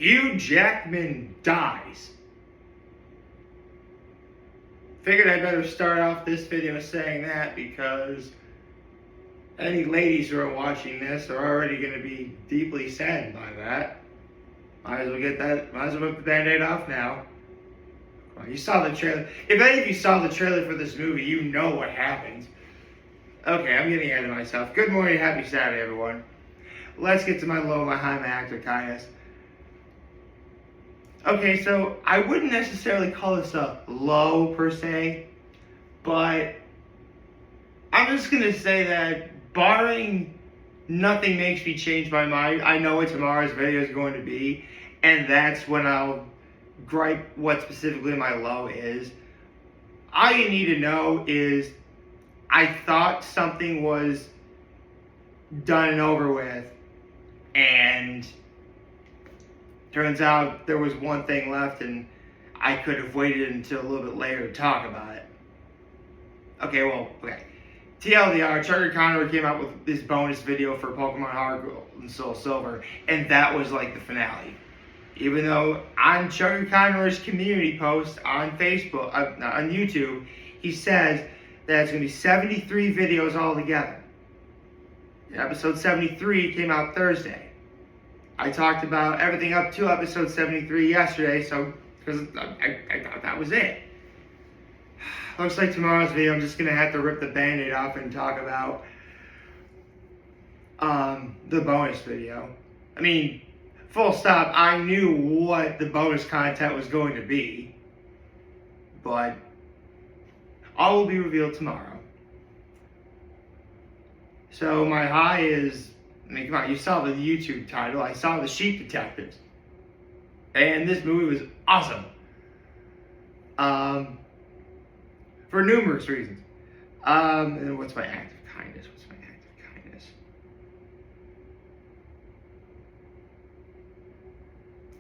Hugh Jackman dies. Figured I'd better start off this video saying that because any ladies who are watching this are already going to be deeply saddened by that. Might as well rip the Band-Aid off now. Well, you saw the trailer. If any of you saw the trailer for this movie, you know what happens. Okay, I'm getting ahead of myself. Good morning, happy Saturday, everyone. Let's get to my low, my high, my actor kindness. Okay, so I wouldn't necessarily call this a low per se, but I'm just going to say that barring nothing makes me change my mind, I know what tomorrow's video is going to be, and that's when I'll gripe what specifically my low is. All you need to know is I thought something was done and over with, and turns out there was one thing left, and I could have waited until a little bit later to talk about it. Okay. TLDR, Chucker Conroy came out with this bonus video for Pokemon Heart Gold and Soul Silver, and that was like the finale. Even though on Chucker Conroy's community post on Facebook, on YouTube, he says that it's going to be 73 videos altogether. Episode 73 came out Thursday. I talked about everything up to episode 73 yesterday, so because I thought that was it. Looks like tomorrow's video I'm just going to have to rip the Band-Aid off and talk about the bonus video. I mean, full stop, I knew what the bonus content was going to be, but all will be revealed tomorrow. So my high is, I mean, come on, you saw the YouTube title. I saw The Sheep Detectives. And this movie was awesome. For numerous reasons. And what's my act of kindness?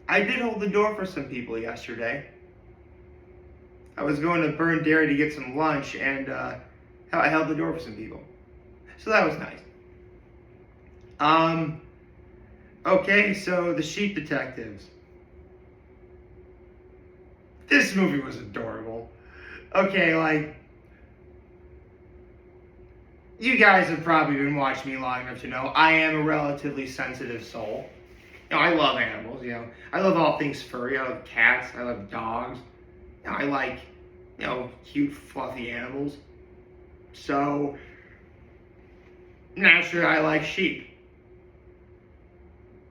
I did hold the door for some people yesterday. I was going to Burn Dairy to get some lunch, and I held the door for some people. So that was nice. Okay, so The Sheep Detectives. This movie was adorable. Okay, like, you guys have probably been watching me long enough to know I am a relatively sensitive soul. You know, I love animals, you know. I love all things furry. I love cats. I love dogs. You know, I like, you know, cute, fluffy animals. So, naturally, I like sheep.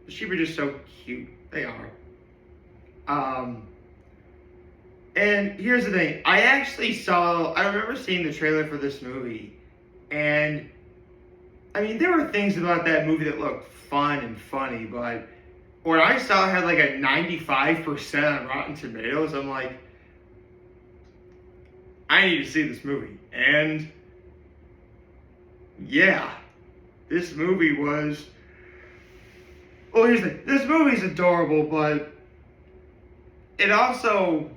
The sheep are just so cute. They are. And here's the thing. I remember seeing the trailer for this movie. And, I mean, there were things about that movie that looked fun and funny. But when I saw it had like a 95% on Rotten Tomatoes, I'm like, I need to see this movie. And, yeah. This movie was... Well, here's the thing. This movie's adorable, but it also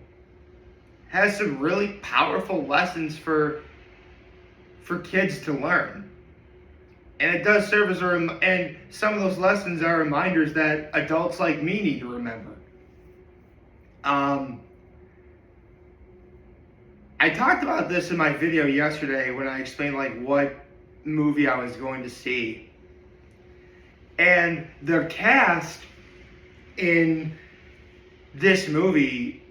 has some really powerful lessons for kids to learn. And it does serve as and some of those lessons are reminders that adults like me need to remember. I talked about this in my video yesterday when I explained like what movie I was going to see. And the cast in this movie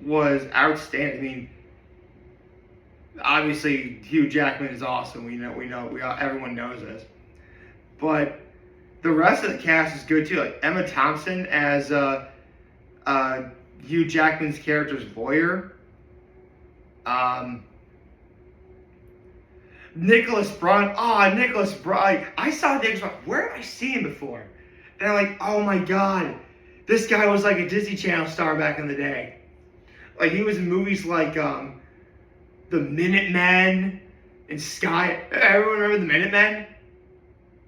was outstanding. I mean, obviously Hugh Jackman is awesome. Everyone knows this. But the rest of the cast is good too. Like Emma Thompson as Hugh Jackman's character's lawyer. Nicholas Braun. Nicholas Braun. I saw Nicholas Braun. Where have I seen him before? And I'm like, oh my god. This guy was like a Disney Channel star back in the day. Like, he was in movies like The Minutemen and Sky. Everyone remember The Minutemen?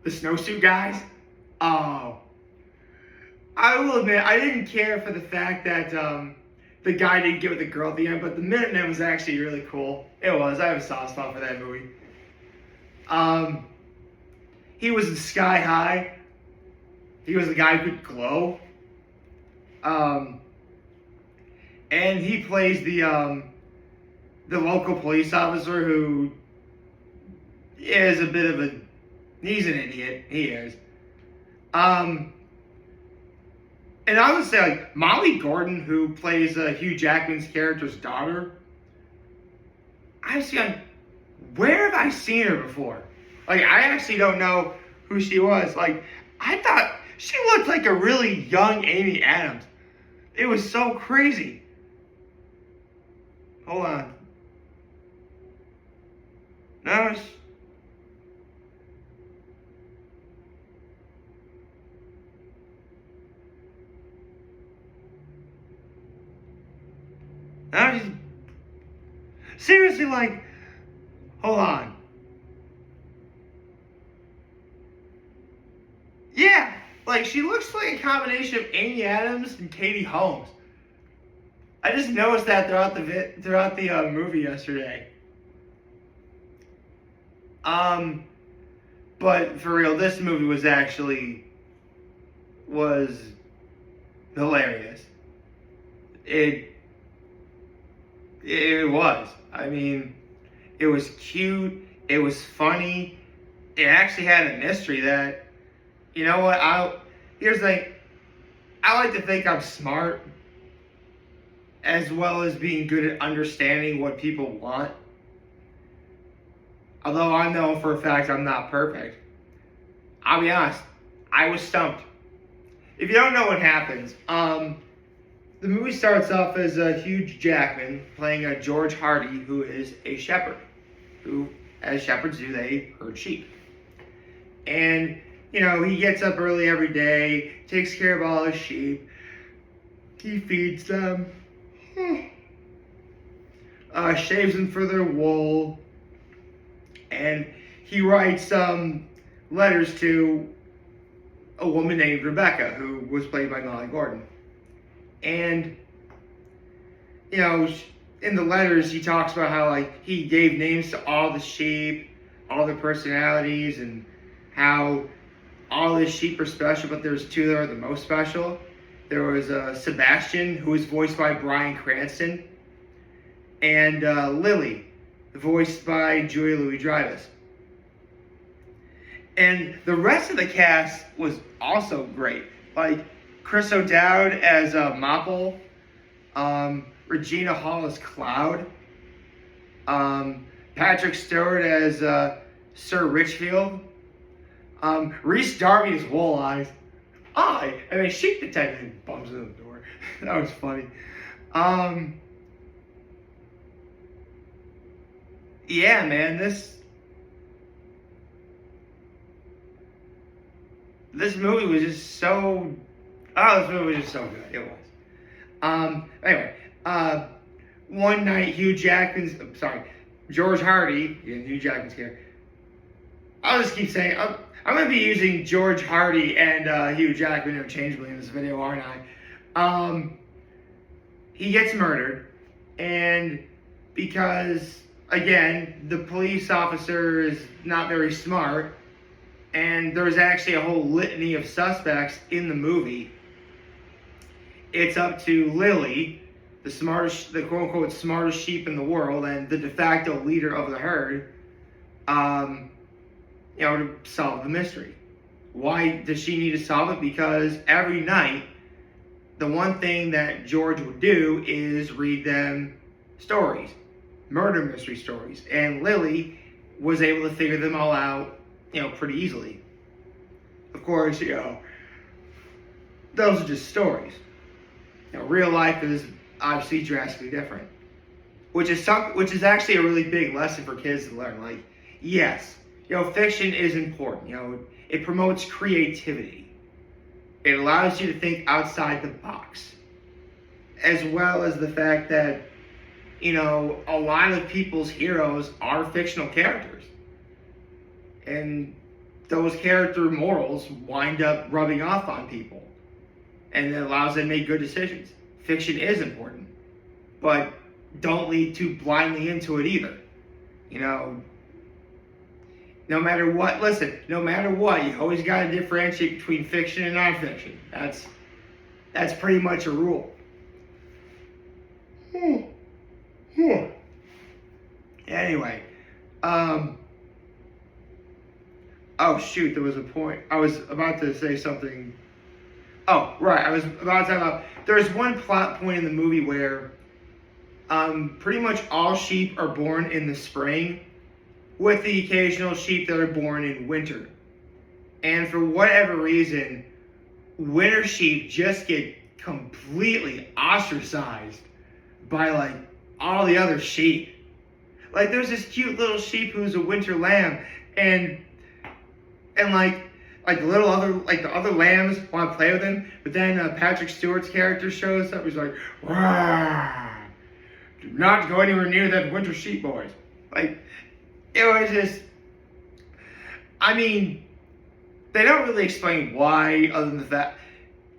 The snowsuit guys? Oh. I will admit, I didn't care for the fact that the guy didn't get with the girl at the end, but The Minutemen was actually really cool. It was. I have a soft spot for that movie. He was in Sky High. He was the guy who could glow. Um, and he plays the local police officer who is a bit of a, he's an idiot. He is. And I would say, like, Molly Gordon, who plays Hugh Jackman's character's daughter, I was going, where have I seen her before? Like, I actually don't know who she was. Like, I thought she looked like a really young Amy Adams. It was so crazy. Hold on. No, no, seriously, like, hold on. Yeah, like, she looks like a combination of Amy Adams and Katie Holmes. I just noticed that throughout the movie yesterday. But for real, this movie was hilarious. It was. I mean, it was cute. It was funny. It actually had a mystery that, you know what? Here's the thing. I like to think I'm smart, as well as being good at understanding what people want. Although I know for a fact I'm not perfect. I'll be honest, I was stumped. If you don't know what happens, the movie starts off as Hugh Jackman playing George Hardy, who is a shepherd, who, as shepherds do, they herd sheep. And, you know, he gets up early every day, takes care of all his sheep, he feeds them, shaves them for their wool, and he writes letters to a woman named Rebecca, who was played by Molly Gordon. And, you know, in the letters, he talks about how, like, he gave names to all the sheep, all their personalities, and how all the sheep are special, but there's two that are the most special. There was Sebastian, who was voiced by Bryan Cranston, and Lily, voiced by Julia Louis-Dreyfus. And the rest of the cast was also great. Like, Chris O'Dowd as Mopple, Regina Hall as Cloud, Patrick Stewart as Sir Richfield, Rhys Darby as Walleye. I mean, Sheep Detective bumps in the door. That was funny. Yeah, man, this movie was just so. Oh, this movie was just so good. It was. Anyway, one night George Hardy, Hugh Jackman's here. I'll just keep saying, I'm going to be using George Hardy and Hugh Jackman interchangeably in this video, aren't I? He gets murdered, and because, again, the police officer is not very smart, and there's actually a whole litany of suspects in the movie, it's up to Lily, the quote-unquote smartest sheep in the world and the de facto leader of the herd, to solve the mystery. Why does she need to solve it? Because every night, the one thing that George would do is read them stories, murder mystery stories, and Lily was able to figure them all out, pretty easily. Of course, those are just stories. Real life is obviously drastically different, which is actually a really big lesson for kids to learn. Like, yes, fiction is important. It promotes creativity. It allows you to think outside the box, as well as the fact that, a lot of people's heroes are fictional characters. And those character morals wind up rubbing off on people. And it allows them to make good decisions. Fiction is important. But don't lead too blindly into it either. No matter what, you always got to differentiate between fiction and nonfiction. That's That's pretty much a rule. Anyway, oh shoot, there was a point. I was about to say something. Oh, right, I was about to talk about, there's one plot point in the movie where pretty much all sheep are born in the spring, with the occasional sheep that are born in winter. And for whatever reason, winter sheep just get completely ostracized by like all the other sheep. Like there's this cute little sheep who's a winter lamb, and like the other lambs want to play with him, but then Patrick Stewart's character shows up. He's like, "Rah, do not go anywhere near that winter sheep, boys." Like it was just, I mean, they don't really explain why, other than the fact.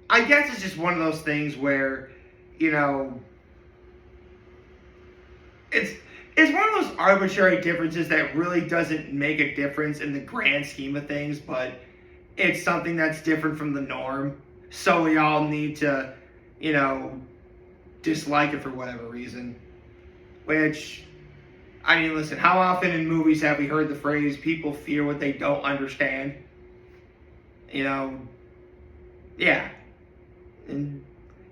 I guess it's just one of those things where, you know, it's one of those arbitrary differences that really doesn't make a difference in the grand scheme of things, but it's something that's different from the norm. So we all need to, you know, dislike it for whatever reason. Which, I mean, listen, how often in movies have we heard the phrase, people fear what they don't understand? You know, yeah. And,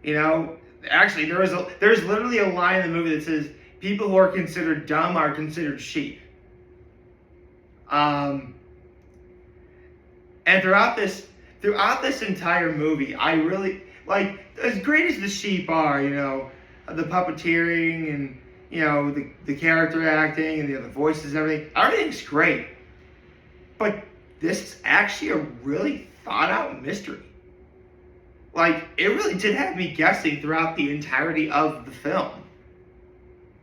you know, actually, there's literally a line in the movie that says, people who are considered dumb are considered sheep. And throughout this entire movie, I really, like, as great as the sheep are, you know, the puppeteering and, you know, the character acting and the voices and everything's great. But this is actually a really thought out mystery. Like, it really did have me guessing throughout the entirety of the film.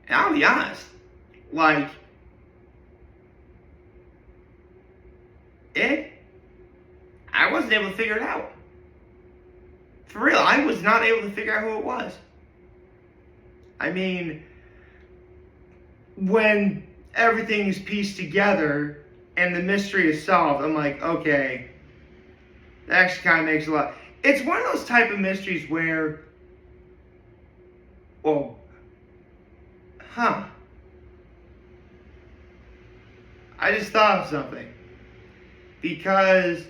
And I'll be honest, like, I wasn't able to figure it out. For real, I was not able to figure out who it was. I mean, when everything is pieced together and the mystery is solved, I'm like, okay, that actually kind of makes a lot. It's one of those type of mysteries where, well, I just thought of something. Because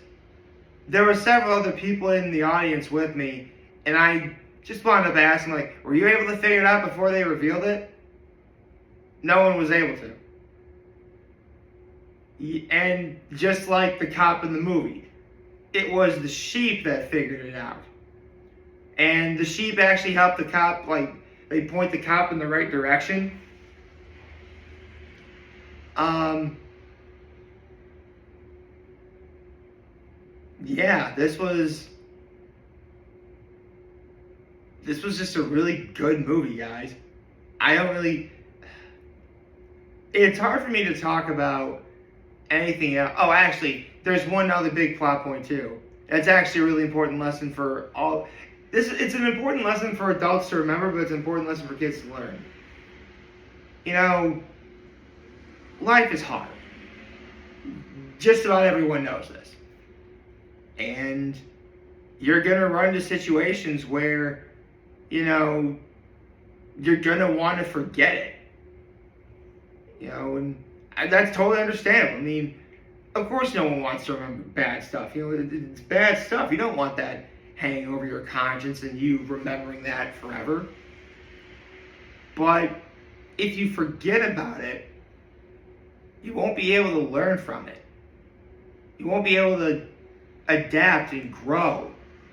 there were several other people in the audience with me, and I just wound up asking, like, were you able to figure it out before they revealed it? No one was able to. And just like the cop in the movie, it was the sheep that figured it out. And the sheep actually helped the cop, like, they point the cop in the right direction. Yeah, this was just a really good movie, guys. It's hard for me to talk about anything else. Oh, actually, there's one other big plot point too. That's actually a really important lesson for all. It's an important lesson for adults to remember, but it's an important lesson for kids to learn. You know, life is hard. Just about everyone knows this. And you're going to run into situations where, you know, you're going to want to forget it. You know, and that's totally understandable. I mean, of course no one wants to remember bad stuff. You know, it's bad stuff. You don't want that hanging over your conscience and you remembering that forever. But if you forget about it, you won't be able to learn from it. You won't be able to adapt and grow.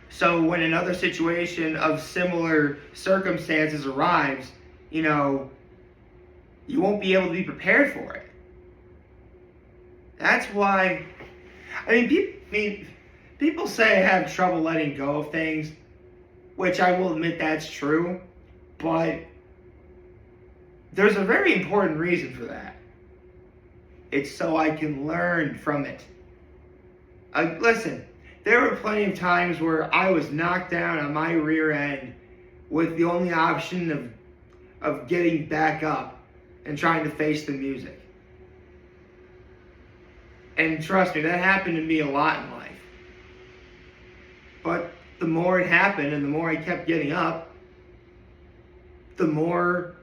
So when another situation of similar circumstances arrives, you know, you won't be able to be prepared for it. That's why, people say I have trouble letting go of things, which I will admit that's true, but there's a very important reason for that. It's so I can learn from it. Listen, there were plenty of times where I was knocked down on my rear end with the only option of getting back up and trying to face the music. And trust me, that happened to me a lot in life. But the more it happened and the more I kept getting up, the more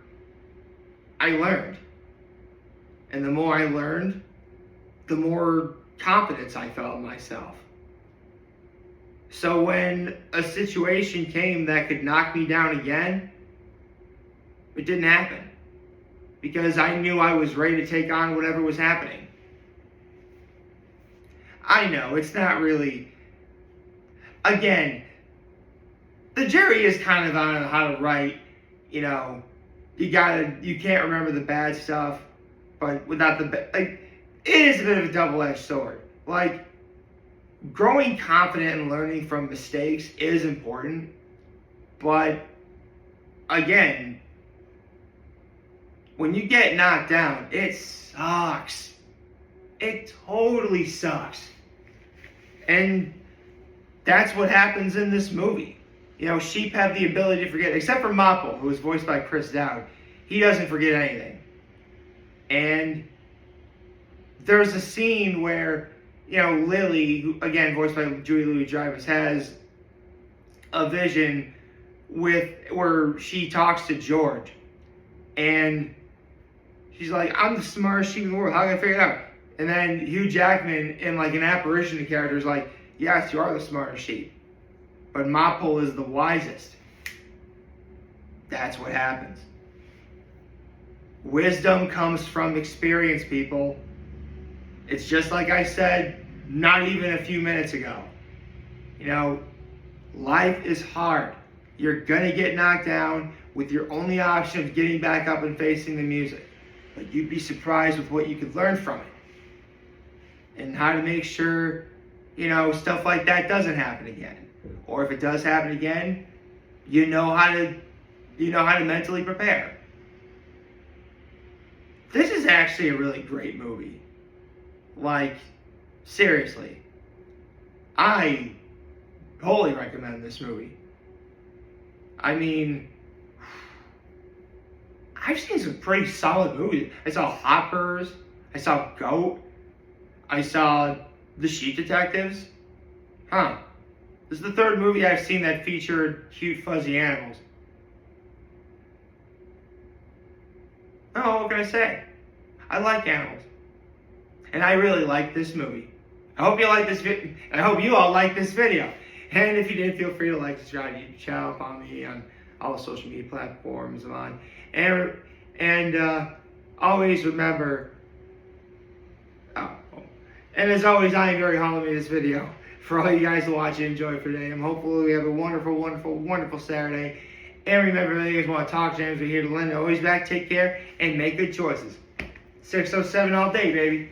I learned. And the more I learned, the more confidence I felt in myself. So when a situation came that could knock me down again, it didn't happen. Because I knew I was ready to take on whatever was happening. I know, it's not really... Again, the jury is kind of on how to write, you can't remember the bad stuff, but without the... it is a bit of a double-edged sword. Growing confident and learning from mistakes is important, but again, when you get knocked down, it sucks. It totally sucks. And that's what happens in this movie. Sheep have the ability to forget, except for Mappo, who was voiced by Chris Dowd. He doesn't forget anything. And there's a scene where, Lily, who, again, voiced by Julie Louis-Dreyfus, has a vision where she talks to George. And she's like, I'm the smartest sheep in the world. How can I figure it out? And then Hugh Jackman, in an apparition character, is like, yes, you are the smartest sheep. But Mappo is the wisest. That's what happens. Wisdom comes from experience, people. It's just like I said not even a few minutes ago. Life is hard. You're going to get knocked down with your only option of getting back up and facing the music. But you'd be surprised with what you could learn from it. And how to make sure, stuff like that doesn't happen again. Or if it does happen again, you know how to mentally prepare. This is actually a really great movie. Seriously. I wholly recommend this movie. I mean, I've seen some pretty solid movies. I saw Hoppers. I saw Goat. I saw The Sheep Detectives. This is the third movie I've seen that featured cute, fuzzy animals. Oh, what can I say? I like animals. And I really like this movie. I hope you like this video. I hope you all like this video. And if you did, feel free to like, subscribe to the YouTube channel, follow me on all the social media platforms I'm on. And always remember, and as always, I am very humbled to make this video for all you guys to watch and enjoy for today. I'm hopeful we have a wonderful, wonderful, wonderful Saturday. And remember, if you guys want to talk, James, we're here to lend. Always back, take care, and make good choices. 607 all day, baby.